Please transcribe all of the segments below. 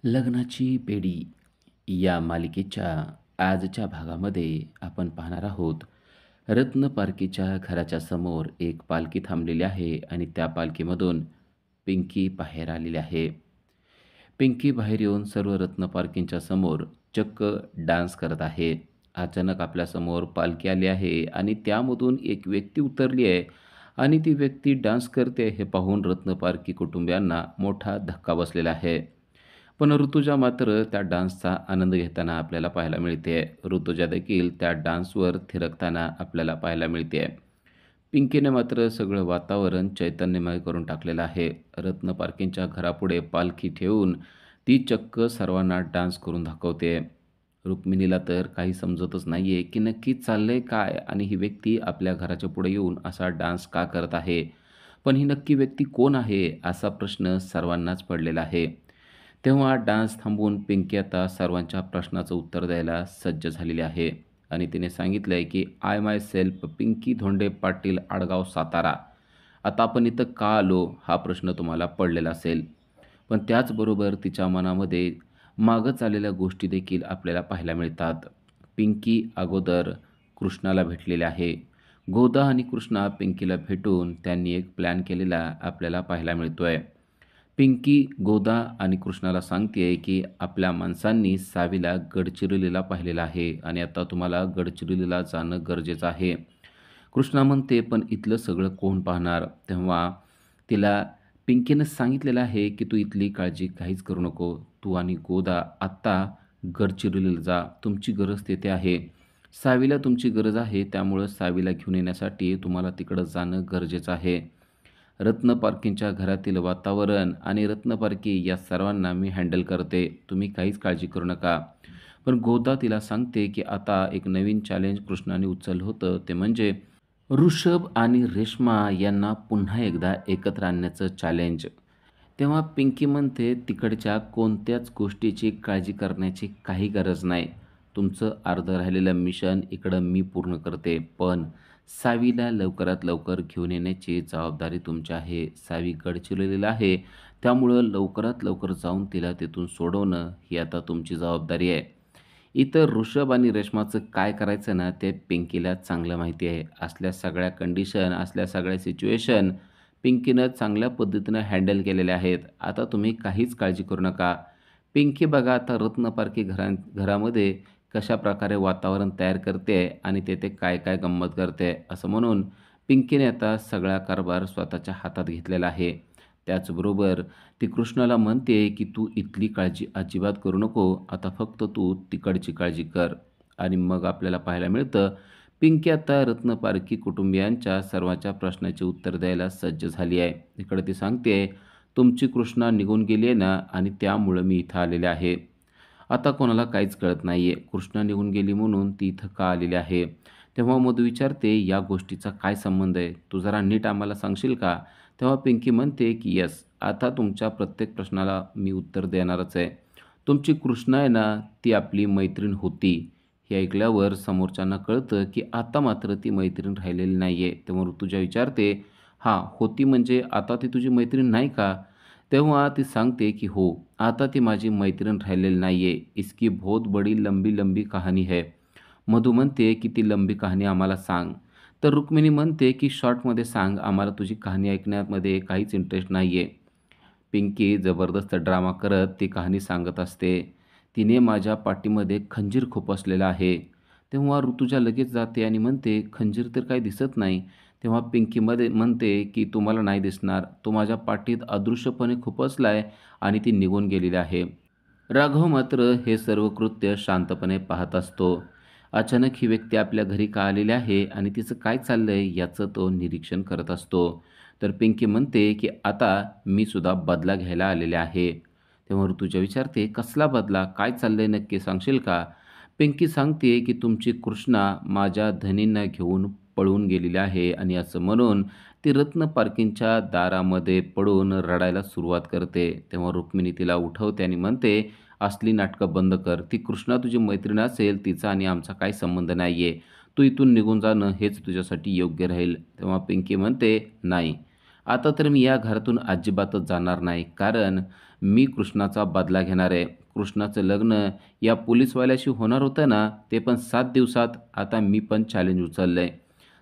लग्नाची बेडी या मालिकेच्या आजच्या भागामध्ये आपण पाहणार आहोत. रत्न पारखीच्या घराच्या समोर एक पालखी थांबलेली आहे आणि त्या पालखीमधून पिंकी बाहेर आलेली आहे. पिंकी बाहेर येऊन सर्व रत्न पारखींच्या समोर चक्क डान्स करत आहे. अचानक आपल्यासमोर पालखी आली आहे आणि त्यामधून एक व्यक्ती उतरली आहे आणि ती व्यक्ती डान्स करते हे पाहून रत्न पारखी कुटुंबियांना मोठा धक्का बसलेला आहे. पण ऋतुजा मात्र त्या डान्सचा आनंद घेताना आपल्याला पाहायला मिळते. ऋतुजा देखील त्या डान्सवर थिरकताना आपल्याला पाहायला मिळते. पिंकीने मात्र सगळं वातावरण चैतन्यमय करून टाकलेलं आहे. रत्न पारखींच्या घरापुढे पालखी ठेवून ती चक्क सर्वांना डान्स करून दाखवते. रुक्मिणीला तर काही समजतच नाहीये की नक्की चाललंय काय आणि ही व्यक्ती आपल्या घराच्या पुढे येऊन असा डान्स का करत आहे. पण ही नक्की व्यक्ती कोण आहे असा प्रश्न सर्वांनाच पडलेला आहे. तेव्हा डान्स थांबवून पिंकी आता सर्वांच्या प्रश्नाचं उत्तर द्यायला सज्ज झालेली आहे आणि तिने सांगितलं आहे की आय माय सेल्फ पिंकी धोंडे पाटील आडगाव सातारा. आता आपण इथं का आलो हा प्रश्न तुम्हाला पडलेला असेल. पण त्याचबरोबर तिच्या मनामध्ये मागं चाललेल्या गोष्टी देखील आपल्याला पाहायला मिळतात. पिंकी अगोदर कृष्णाला भेटलेले आहे. गोदा आणि कृष्णा पिंकीला भेटून त्यांनी एक प्लॅन केलेला आपल्याला पाहायला मिळतोय. पिंकी गोदा आणि कृष्णाला सांगते की आपल्या माणसांनी सावीला गडचिरोलीला पाहिलेलं आहे आणि आता तुम्हाला गडचिरोलीला जाणं गरजेचं आहे. कृष्णा म्हणते पण इथलं सगळं कोण पाहणार. तेव्हा तिला पिंकीनं सांगितलेलं आहे की तू इथली काळजी काहीच करू नको. तू आणि गोदा आत्ता गडचिरोलीला जा. तुमची गरज तेथे आहे. सावीला तुमची गरज आहे. त्यामुळं सावीला घेऊन येण्यासाठी तुम्हाला तिकडं जाणं गरजेचं आहे. रत्नपारखींच्या घरातील वातावरण आणि रत्नपारखी या सर्वांना मी हँडल करते. तुम्ही काहीच काळजी करू नका. पण गोदा तिला सांगते की आता एक नवीन चॅलेंज कृष्णाने उचललं होतं. ते म्हणजे ऋषभ आणि रेश्मा यांना पुन्हा एकदा एकत्र आणण्याचं चॅलेंज. तेव्हा पिंकी म्हणते तिकडच्या कोणत्याच गोष्टीची काळजी करण्याची काही गरज नाही. तुमचं अर्धं राहिलेलं मिशन इकडं मी पूर्ण करते. पण सावीला लवकरात लवकर घेऊन येण्याची जबाबदारी तुमची आहे. सावी गडचिरोलीला आहे. त्यामुळं लवकरात लवकर जाऊन तिला तिथून सोडवणं ही आता तुमची जबाबदारी आहे. इतर ऋषभ आणि रेश्माचं काय करायचं ना ते पिंकीला चांगलं माहिती आहे. असल्या सगळ्या कंडिशन, असल्या सगळ्या सिच्युएशन पिंकीनं चांगल्या पद्धतीनं हँडल केलेल्या आहेत. आता तुम्ही काहीच काळजी करू नका. पिंकी बघा आता रत्नपारखी घरामध्ये कशाप्रकारे वातावरण तयार करते आणि तेथे काय काय गंमत करते असं म्हणून पिंकीने आता सगळा कारभार स्वतःच्या हातात घेतलेला आहे. त्याचबरोबर ती कृष्णाला म्हणते की तू इथली काळजी अजिबात करू नको. आता फक्त तू तिकडची काळजी कर. आणि मग आपल्याला पाहायला मिळतं पिंकी आता रत्नपारखी कुटुंबियांच्या सर्वांच्या प्रश्नाचे उत्तर द्यायला सज्ज झाली आहे. इकडे ती सांगते तुमची कृष्णा निघून गेली आहे ना आणि त्यामुळं मी इथं आलेले आहे. आता कोणाला काहीच कळत नाही आहे. कृष्णा निघून गेली म्हणून ती इथं का आलेली आहे. तेव्हा मधू विचारते या गोष्टीचा काय संबंध आहे. तू जरा नीट आम्हाला सांगशील का. तेव्हा पिंकी म्हणते की येस आता तुमच्या प्रत्येक प्रश्नाला मी उत्तर देणारच आहे. तुमची कृष्णा आहे ना ती आपली मैत्रीण होती. हे ऐकल्यावर समोरच्यांना कळतं की आता मात्र ती मैत्रीण राहिलेली नाही आहे. तेव्हा ऋतुजा विचारते हां होती म्हणजे आता ती तुझी मैत्रीण नाही का. तेव्हा ती सांगते की हो आता ती माझी मैत्रीण राहिलेली नाही आहे. इसकी बहुत बड़ी लंबी लंबी कहानी है. मधू म्हणते की ती लंबी कहाणी आम्हाला सांग. तर रुक्मिणी म्हणते की शॉर्टमध्ये सांग. आम्हाला तुझी कहाणी ऐकण्यामध्ये काहीच इंटरेस्ट नाही आहे. पिंकी जबरदस्त ड्रामा करत ती कहाणी सांगत असते. तिने माझ्या पाठीमध्ये खंजीर खुपसलेला आहे. तेव्हा ऋतुजा लगेच जाते आणि म्हणते खंजीर तर काही दिसत नाही. तेव्हा पिंकीमध्ये म्हणते की तुम्हाला नाही दिसणार. तो माझ्या पाठीत अदृश्यपणे खुपसलाय आणि ती निघून गेलेली आहे. राघव मात्र हे सर्व कृत्य शांतपणे पाहत असतो. अचानक ही व्यक्ती आपल्या घरी का आलेली आहे आणि तिचं काय चाललंय याचं तो निरीक्षण करत असतो. तर पिंकी म्हणते की आता मी सुद्धा बदला घ्यायला आलेले आहे. तेव्हा ऋतुजा विचारते कसला बदला काय चाललंय नक्की सांगशील का. पिंकी सांगते की तुमची कृष्णा माझ्या धनींना घेऊन पळून गेलेली आहे आणि असं म्हणून ती रत्न पार्किंगच्या दारामध्ये पडून रडायला सुरुवात करते. तेव्हा रुक्मिणी तिला उठवते आणि म्हणते असली नाटकं बंद कर. ती कृष्णा तुझी मैत्रीण असेल तिचा आणि आमचा काही संबंध नाही आहे. तू इथून निघून जाणं हेच तुझ्यासाठी योग्य राहील. तेव्हा पिंकी म्हणते नाही आता तर मी या घरातून अजिबातच जाणार नाही. कारण मी कृष्णाचा बदला घेणार आहे. कृष्णाचं लग्न या पोलिसवाल्याशी होणार होतं ना, ते पण 7 दिवसात. आता मी पण चॅलेंज उचललंय.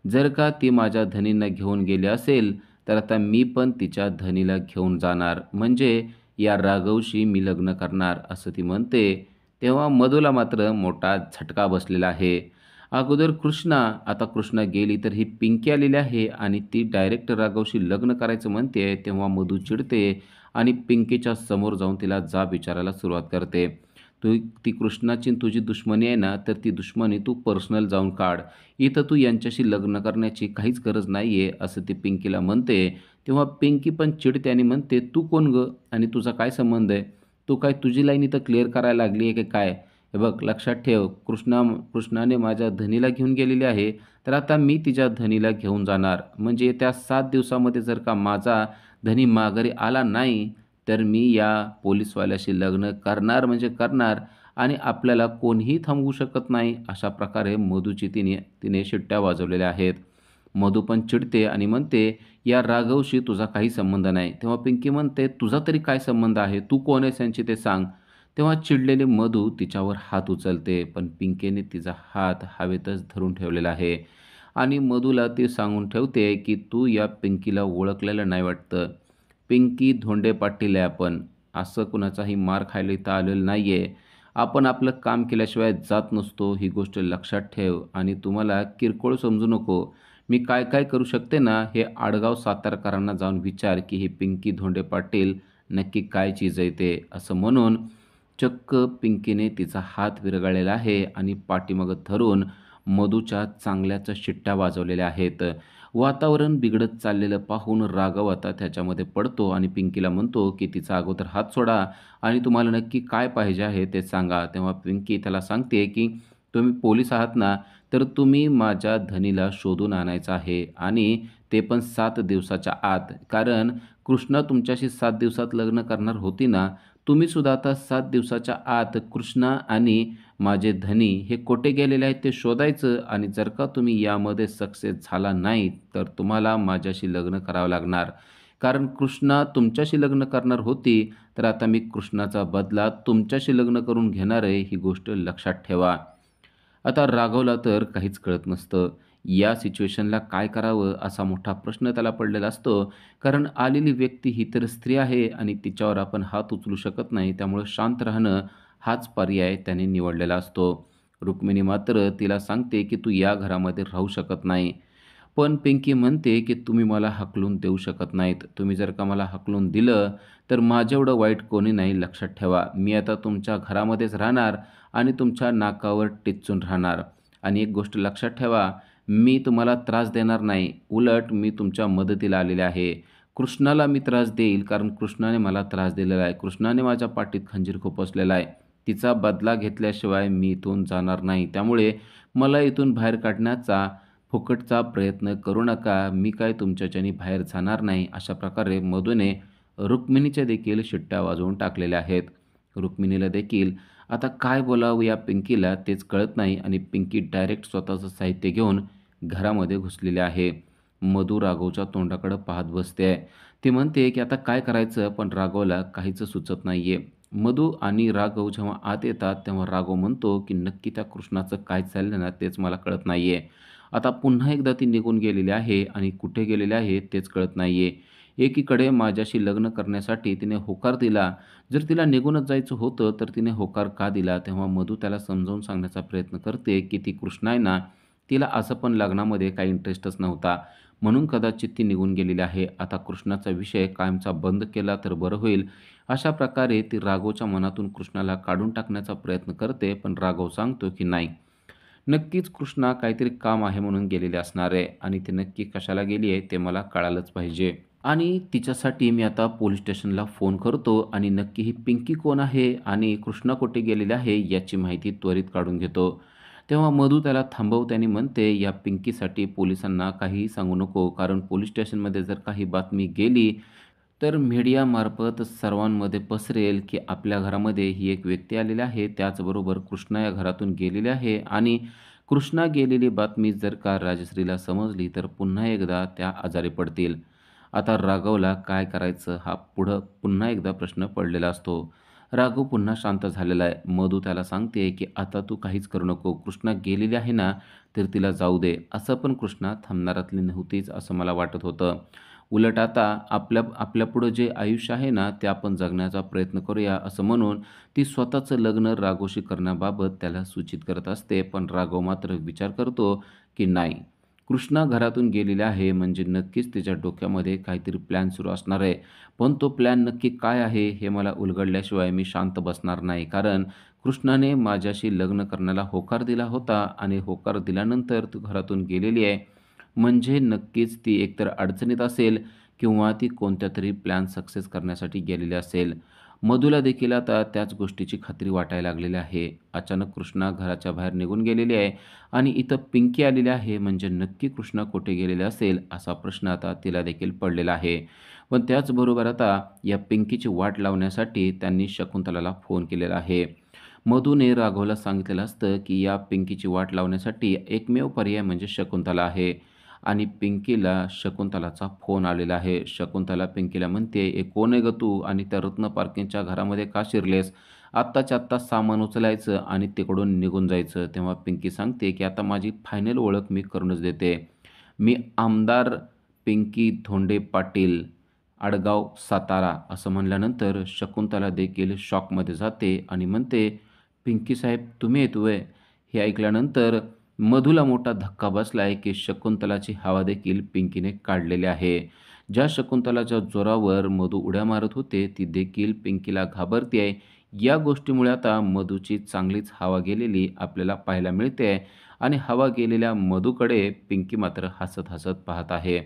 जर का ती माझ्या धनींना घेऊन गेली असेल, तर आता मी पण तिच्या धनीला घेऊन जाणार. म्हणजे या राघवशी मी लग्न करणार, असं ती म्हणते. तेव्हा मधूला मात्र मोठा झटका बसलेला आहे. अगोदर कृष्णा, आता कृष्णा गेली तर ही पिंकी आलेली आहे आणि ती डायरेक्ट राघवशी लग्न करायचं म्हणते. तेव्हा मधू चिडते आणि पिंकीच्या समोर जाऊन तिला जाब विचारायला सुरुवात करते. तू ती कृष्णाची आणि तुझी दुश्मनी आहे ना, तर ती दुश्मनी तू पर्सनल जाऊन काढ. इथं तू यांच्याशी लग्न करण्याची काहीच गरज नाही आहे, असं ती पिंकीला म्हणते. तेव्हा पिंकी पण चिडते आणि म्हणते, "तू कोण गं? आणि तुझा काय संबंध आहे? तू काय तुझी लाईन इथं क्लिअर करायला लागली आहे की काय? हे बघ लक्षात ठेव, कृष्णाने माझ्या धनीला घेऊन गेलेली आहे, तर आता मी तिच्या धनीला घेऊन जाणार. म्हणजे त्या 7 दिवसामध्ये जर का माझा धनी माघारी आला नाही, तर मी या पोलिसवाल्याशी लग्न करणार म्हणजे करणार आणि आपल्याला कोणीही थांबवू शकत नाही." अशा प्रकारे मधूची तिने तिने शिट्ट्या वाजवलेल्या आहेत. मधू पण चिडते आणि म्हणते, "या राघवशी तुझा काही संबंध नाही." तेव्हा पिंकी म्हणते, "तुझा तरी काय संबंध आहे? तू कोण आहेस यांची ते सांग." तेव्हा चिडलेले मधू तिच्यावर हात उचलते, पण पिंकीने तिचा हात हवेतच धरून ठेवलेला आहे आणि मधूला ती सांगून ठेवते, की "तू या पिंकीला ओळखलेलं नाही वाटतं. पिंकी धोंडे पाटील आहे आपण. असं कुणाचाही मार खायला इथं आलेलं नाही आहे. आपण आपलं काम केल्याशिवाय जात नसतो, ही गोष्ट लक्षात ठेव आणि तुम्हाला किरकोळ समजू नको. मी काय काय करू शकते ना, हे आडगाव सातारकरांना जाऊन विचार, की ही पिंकी धोंडे पाटील नक्की काय चीज आहे ते." असं म्हणून चक्क पिंकीने तिचा हात विरघळलेला आहे आणि पाठीमागं धरून मधूच्या चांगल्याच शिट्ट्या वाजवलेल्या आहेत. वातावरण बिघडत चाललेलं पाहून राघव आता त्याच्यामध्ये पडतो आणि पिंकीला म्हणतो, की "तिचा अगोदर हात सोडा आणि तुम्हाला नक्की काय पाहिजे आहे ते सांगा." तेव्हा पिंकी त्याला सांगते, की "तुम्ही पोलीस आहात ना, तर तुम्ही माझ्या धनीला शोधून आणायचं आहे आणि ते पण 7 दिवसाच्या आत. कारण कृष्णा तुमच्याशी 7 दिवसात लग्न करणार होती ना, तुम्ही सुद्धा आता 7 दिवसाच्या आत कृष्णा आणि माझे धनी हे कोठे गेलेले आहेत ते शोधायचं आणि जर का तुम्ही यामध्ये सक्सेस झाला नाही, तर तुम्हाला माझ्याशी लग्न करावं लागणार. कारण कृष्णा तुमच्याशी लग्न करणार होती, तर आता मी कृष्णाचा बदला तुमच्याशी लग्न करून घेणार आहे, ही गोष्ट लक्षात ठेवा." आता राघवला तर काहीच कळत नसतं. या सिच्युएशनला काय करावं असा मोठा प्रश्न त्याला पडलेला असतो. कारण आलेली व्यक्ती ही तर स्त्री आहे आणि तिच्यावर आपण हात उचलू शकत नाही. त्यामुळं शांत राहणं हाच पर्याय त्याने निवडलेला असतो. रुक्मिणी मात्र तिला सांगते, की "तू या घरामध्ये राहू शकत नाही." पण पिंकी म्हणते, की "तुम्ही मला हाकलून देऊ शकत नाहीत. तुम्ही जर का मला हाकलून दिलं, तर माझ्याएवढं वाईट कोणी नाही लक्षात ठेवा. मी आता तुमच्या घरामध्येच राहणार आणि तुमच्या नाकावर टिच्चून राहणार. आणि एक गोष्ट लक्षात ठेवा, मी तुम्हाला त्रास देणार नाही. उलट मी तुमच्या मदतीला आलेले आहे. कृष्णाला मी त्रास देईल कारण कृष्णाने मला त्रास दिलेला आहे. कृष्णाने माझ्या पाठीत खंजीर खुपसलेला आहे. तिचा बदला घेतल्याशिवाय मी इथून जाणार नाही. त्यामुळे मला इथून बाहेर काढण्याचा फुकटचा प्रयत्न करू नका. मी काय तुमच्याच्यानी बाहेर जाणार नाही." अशा प्रकारे मधूने रुक्मिणीच्या देखील शिट्ट्या वाजवून टाकलेल्या आहेत. रुक्मिणीला देखील आता काय बोलावं या पिंकीला तेच कळत नाही आणि पिंकी डायरेक्ट स्वतःचं साहित्य घेऊन घरामध्ये घुसलेली आहे. मधू राघवच्या तोंडाकडे पाहत बसते आहे. ती म्हणते, की आता काय करायचं? पण राघवला काहीच सुचत नाहीये. मधू आणि राघव जेव्हा आत येतात, तेव्हा राघव म्हणतो, की "नक्की त्या कृष्णाचं काय चाललं ना, तेच मला कळत नाहीये. आता पुन्हा एकदा ती निघून गेलेली आहे आणि कुठे गेलेली आहे तेच कळत नाहीये. एकीकडे माझ्याशी लग्न करण्यासाठी तिने होकार दिला. जर तिला निघूनच जायचं होतं, तर तिने होकार का दिला?" तेव्हा मधू त्याला समजावून सांगण्याचा प्रयत्न करते, की ती कृष्णा आहे ना, तिला असं पण लग्नामध्ये काही इंटरेस्टच नव्हता. म्हणून कदाचित ती निघून गेलेली आहे. आता कृष्णाचा विषय कायमचा बंद केला तर बरं होईल. अशा प्रकारे ती राघवच्या मनातून कृष्णाला काढून टाकण्याचा प्रयत्न करते, पण राघव सांगतो, की नाही. नक्कीच कृष्णा काहीतरी काम आहे म्हणून गेलेली असणार आहे आणि ती नक्की कशाला गेली आहे ते मला कळालंच पाहिजे. आणि तिच्यासाठी मी आता पोलीस स्टेशनला फोन करतो आणि नक्की ही पिंकी कोण आहे आणि कृष्णा कुठे गेलेली आहे याची माहिती त्वरित काढून घेतो. तेव्हा मधू त्याला थांबवते आणि म्हणते, "या पिंकीसाठी पोलिसांना काहीही सांगू नको, कारण पोलीस स्टेशनमध्ये जर काही बातमी गेली तर मीडियामार्फत सर्वांमध्ये पसरेल, की आपल्या घरामध्ये ही एक व्यक्ती आलेली आहे. त्याचबरोबर कृष्णा या घरातून गेलेली आहे आणि कृष्णा गेलेली बातमी जर का राजश्रीला समजली, तर पुन्हा एकदा त्या आजारी पडतील." आता राघवला काय करायचं हा पुढं पुन्हा एकदा प्रश्न पडलेला असतो. राघव पुन्हा शांत झालेला आहे. मधू त्याला सांगते, की "आता तू काहीच करू नको. कृष्णा गेलेली आहे ना, तर तिला जाऊ दे." असं पण कृष्णा थांबणारातली नव्हतीच असं मला वाटत होतं. उलट आता आपल्यापुढं जे आयुष्य आहे ना, ते आपण जगण्याचा प्रयत्न करूया असं म्हणून ती स्वतःचं लग्न राघवशी करण्याबाबत त्याला सूचित करत असते. पण राघव मात्र विचार करतो, की नाही, कृष्णा घरातून गेलेली आहे म्हणजे नक्कीच तिच्या डोक्यामध्ये काहीतरी प्लॅन सुरू असणार आहे. पण तो प्लॅन नक्की काय आहे हे मला उलगडल्याशिवाय मी शांत बसणार नाही. कारण कृष्णाने माझ्याशी लग्न करण्याला होकार दिला होता आणि होकार दिल्यानंतर ती घरातून गेलेली आहे. म्हणजे नक्कीच ती एकतर अडचणीत असेल किंवा ती कोणत्यातरी प्लॅन सक्सेस करण्यासाठी गेलेली असेल. मधूला देखील आता त्याच गोष्टीची खात्री वाटायला लागलेली आहे. अचानक कृष्णा घराच्या बाहेर निघून गेलेली आहे आणि इथं पिंकी आलेली आहे म्हणजे नक्की कृष्णा कुठे गेलेले असेल असा प्रश्न आता तिला देखील पडलेला आहे. पण त्याचबरोबर आता या पिंकीची वाट लावण्यासाठी त्यांनी शकुंतलाला फोन केलेला आहे. मधूने राघवला सांगितलेलं असतं, की या पिंकीची वाट लावण्यासाठी एकमेव पर्याय म्हणजे शकुंतला आहे आणि पिंकीला शकुंतलाचा फोन आलेला आहे. शकुंतला पिंकीला म्हणते, "ए कोण आहे गं तू आणि त्या रत्न पार्किंगच्या घरामध्ये का शिरलेस? आत्ताच्या आत्ता सामान उचलायचं आणि तिकडून निघून जायचं." तेव्हा पिंकी सांगते, की "आता माझी फायनल ओळख मी करूनच देते. मी आमदार पिंकी धोंडे पाटील, आडगाव, सातारा." असं म्हणल्यानंतर शकुंतला देखील शॉकमध्ये जाते आणि म्हणते, "पिंकी साहेब तुम्ही आहेत व्हय?" हे ऐकल्यानंतर मधूला मोठा धक्का बसलाय, की शकुंतलाची हवा देखील पिंकीने काढलेली आहे. ज्या शकुंतलाच्या जोरावर मधू उड्या मारत होते, ती देखील पिंकीला घाबरते. या गोष्टीमुळे आता मधूची चांगलीच हवा गेलेली आपल्याला पाहायला मिळते आणि हवा गेलेल्या मधूकडे पिंकी मात्र हसत-हसत पाहत आहे.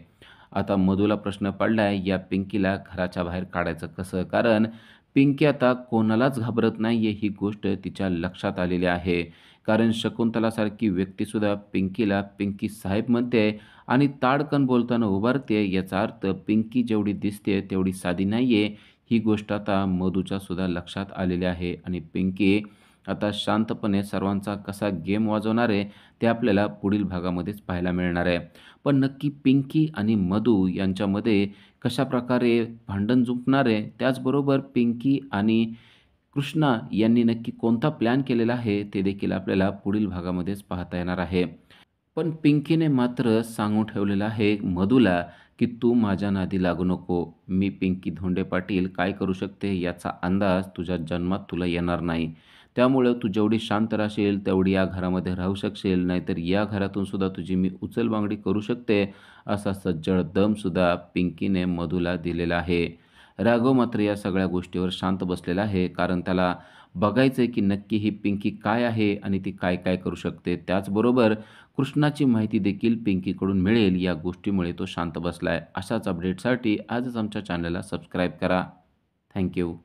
आता मधूला प्रश्न पडलाय, या पिंकीला घराच्या बाहेर काढायचं कसं? कारण पिंकी आता कोणालाच घाबरत नाहीये ही गोष्ट तिच्या लक्षात आलेली आहे. कारण शकुंतलासारखी व्यक्तीसुद्धा पिंकीला पिंकी साहेब म्हणते आणि ताडकन बोलताना उभारते. याचा अर्थ पिंकी जेवढी दिसते तेवढी साधी नाहीये, ही गोष्ट आता मधूच्या सुद्धा लक्षात आलेली आहे आणि पिंकी आता शांतपणे सर्वांचा कसा गेम वाजवणार आहे, ते आपल्याला पुढील भागामध्येच पाहायला मिळणार आहे. पण नक्की पिंकी आणि मधू यांच्यामध्ये कशाप्रकारे भांडण जुंपणार आहे, त्याचबरोबर पिंकी आणि कृष्णा यांनी नक्की कोणता प्लॅन केलेला आहे, ते देखील आपल्याला पुढील भागामध्येच पाहता येणार आहे. पण पिंकीने मात्र सांगून ठेवलेलं आहे मधूला, की "तू माझ्या नादी लागू नको. मी पिंकी धोंडे पाटील काय करू शकते याचा अंदाज तुझ्या जन्मात तुला येणार नाही. त्यामुळं तू जेवढी शांत राहशील तेवढी या घरामध्ये राहू शकशील. नाहीतर या घरातून सुद्धा तुझी मी उचलबांगडी करू शकते." असा सज्जड दमसुद्धा पिंकीने मधूला दिलेला आहे. राघव मात्र या सगळ्या गोष्टीवर शांत बसलेला आहे. कारण त्याला बघायचं आहे, की नक्की ही पिंकी काय आहे आणि ती काय-काय करू शकते. त्याचबरोबर कृष्णाची माहिती देखील पिंकीकडून मिळेल या गोष्टीमुळे तो शांत बसला आहे. अशाच अपडेटसाठी आजच आमच्या चॅनलला सबस्क्राईब करा. Thank you.